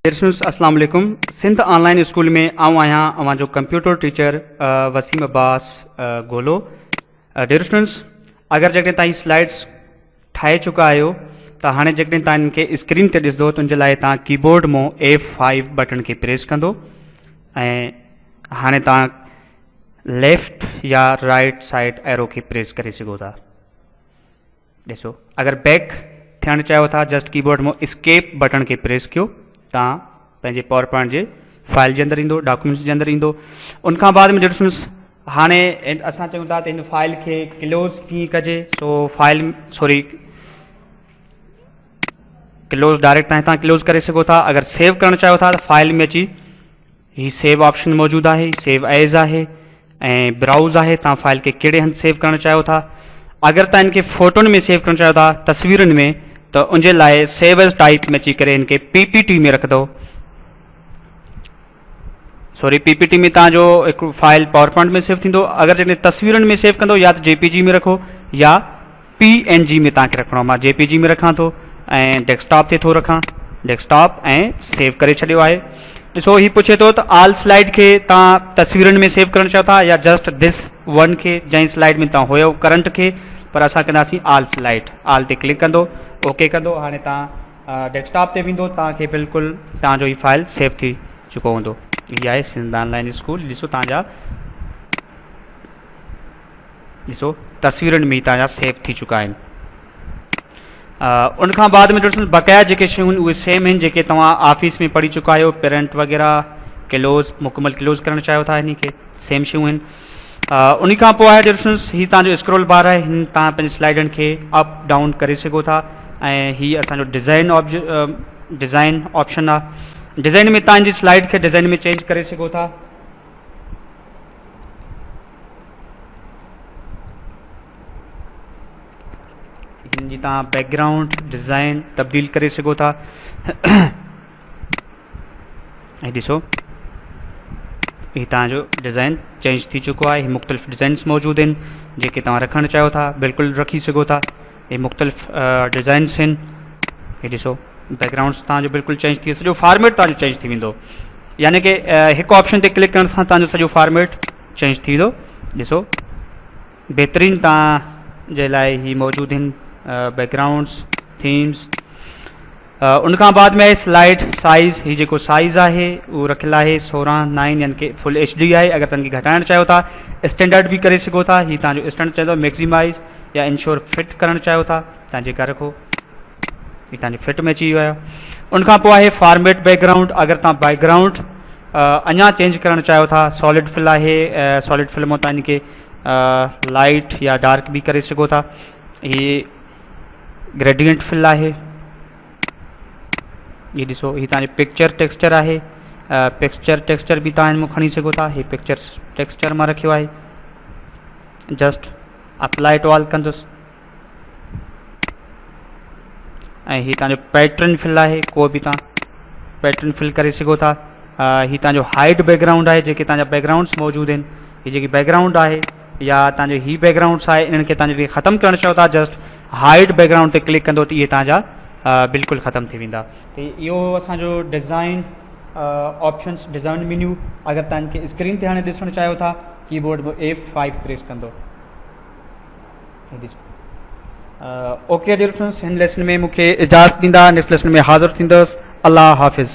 अस्सलाम वालेकुम। Sindh online school में आऊँ आहियां अवां जो कंप्यूटर टीचर वसीम अब्बास गोलो। डियर स्टूडेंट्स, अगर जॾहिं तव्हां स्लाइड्स ठाहे चुका आहियो त हाणे जॾहिं तव्हां इनखे स्क्रीन ते ॾिसंदो त उनजे लाइ तव्हां कीबोर्ड मां F5 बटन खे प्रेस कंदो ऐं हाणे तव्हां लेफ्ट या राइट साइड एरो खे प्रेस करे सघो था। ॾिसो, अगर बैक थियणु चाहियो था जस्ट कीबोर्ड मां एस्केप बटन खे प्रेस कयो, तव्हां पंहिंजे पावर पॉइंट जे फाइल जे अंदरि ईंदो, डॉक्यूमेंट्स जे अंदरि ईंदो। उनखां बाद में ॾिसो हाणे असां चऊं था त हिन फाइल खे क्लोज़ कीअं कजे। सो फाइल क्लोज़ डायरेक्ट तव्हां क्लोज़ करे सघो था। अगर सेव करणु चाहियो था त फाइल में अची ही सेव ऑप्शन मौजूदु आहे, सेव एज़ आहे ऐं ब्राउज़ आहे। तव्हां फाइल खे कहिड़े हंधि सेव करणु चाहियो था। अगर तव्हां इनखे फ़ोटोनि में सेव करणु चाहियो था, तस्वीरुनि में, त उनजे लाइ सेव एज़ टाइप में अची करे इनके PPT में रखंदो। PPT में तव्हांजो हिकु फाइल पावर पॉइंट में सेव थींदो। अगर जॾहिं तस्वीरुनि में सेव कंदो या त JPG में रखो या PNG में तव्हांखे रखिणो आहे। मां JPG में रखां थो ऐं डेस्कटॉप ते थो रखां, डेस्कटॉप ऐं सेव करे छॾियो आहे। ॾिसो, ही पुछे थो त आल स्लाइड खे तव्हां तस्वीरुनि में सेव करणु चाहियो था या जस्ट दिस वन खे, जंहिं स्लाइड में तव्हां हुयो करंट खे, पर असां कंदासीं आल स्लाइड। आल ते क्लिक कंदो, ओके कंदो। हाणे तव्हां डेस्कटॉप ते वेंदो, तव्हांखे बिल्कुलु तव्हांजो ही फाइल सेव थी चुको हूंदो। हीअ आहे सिंध ऑनलाइन स्कूल। ॾिसो तव्हांजा, ॾिसो तस्वीरुनि में तव्हांजा सेव थी चुका आहिनि। उनखां बाद में ॾिसो बक़ाया जेके शयूं आहिनि उहे सेम आहिनि जेके तव्हां ऑफिस में पढ़ी चुका आहियो। पेरेंट वग़ैरह क्लोज़ मुकमल क्लोज़ करणु चाहियो था, हिन खे सेम शयूं आहिनि। उन खां पोइ आहे ॾिसो ही तव्हांजो स्क्रोल बार आहे। हिन तव्हां पंहिंजे स्लाइडनि खे अप डाउन करे सघो था ऐं हीअ असांजो डिज़ाइन ऑप्शन आहे। डिज़ाइन में तव्हांजी स्लाइड खे डिज़ाइन में चेंज करे सघो था। हिन जी तव्हां बैकग्राउंड डिज़ाइन तब्दील करे सघो था। ऐं ॾिसो ही तव्हांजो डिज़ाइन चेंज थी चुको आहे। मुख़्तलिफ़ डिज़ाइन्स मौजूदु आहिनि जेके तव्हां रखणु चाहियो था, बिल्कुलु रखी सघो था। ये मुख़्तलिफ़ डिज़ाइन्स आहिनि। हे ॾिसो, बैकग्राउंड्स तव्हांजो बिल्कुलु चेंज थी, सॼो फॉर्मेट तव्हांजो चेंज थी वेंदो। यानी कि हिकु ऑप्शन ते क्लिक करण सां तव्हांजो सॼो फॉर्मेट चेंज थी वेंदो। ॾिसो, बहितरीनु तव्हांजे लाइ ही मौजूदु आहिनि बैकग्राउंड्स, थीम्स। उनखां बाद में आहे स्लाइड साइज़। ही जेको साइज़ आहे उहो रखियलु आहे 16:9, यानी कि फुल HD आहे। अगर तव्हांखे घटाइणु चाहियो था स्टैंडर्ड बि करे सघो था। ही तव्हांजो स्टैंडर्ड चवंदो मैक्सिमाइज़ या इंश्योर फिट करणु चाहियो था, तव्हां जेका रखो ही तव्हांजे फिट में अची वियो आहे। उनखां पोइ आहे फॉर्मेट बैकग्राउंड। अगर तव्हां बैकग्राउंड अञा चेंज करणु चाहियो था, सॉलिड फिल आहे, सॉलिड फिल मां तव्हां इनखे लाइट या डार्क भी करे सघो था। ये ग्रेडियंट फिल आहे। ये ॾिसो, ही तव्हांजो पिक्चर टेक्सचर आहे। पिक्चर टेक्सचर भी तव्हां हिन खणी सघो था। ही पिक्चर टेक्सचर मां रखियो आहे। जस्ट अप्लाई टू ऑल कंदुसि ऐं ही तव्हांजो पैटर्न फिल आहे। को भी तव्हां पैटर्न फिल करे सघो था। ही तव्हांजो हाइड बैकग्राउंड आहे। जेके तव्हांजा बैकग्राउंड्स मौजूदु आहिनि, ही जेकी बैकग्राउंड आहे या तव्हांजो ही बैकग्राउंड्स आहे, इन्हनि खे तव्हांजे ख़तमु करणु चाहियो था, जस्ट हाइड बैकग्राउंड ते क्लिक कंदो त इहे तव्हांजा बिल्कुलु ख़तमु थी वेंदा। त इहो असांजो डिज़ाइन ऑप्शन्स, डिज़ाइन मेन्यू। अगर तव्हां इनखे स्क्रीन ते हाणे ॾिसणु चाहियो था, कीबोर्ड में F5 प्रेस कंदो। ओके डियर स्टूडेंट्स, हिन लेसन में मूंखे इजाज़त ॾींदा। नेक्स्ट लेसन में हाज़िर थींदुसि। अल्लाह हाफ़िज़।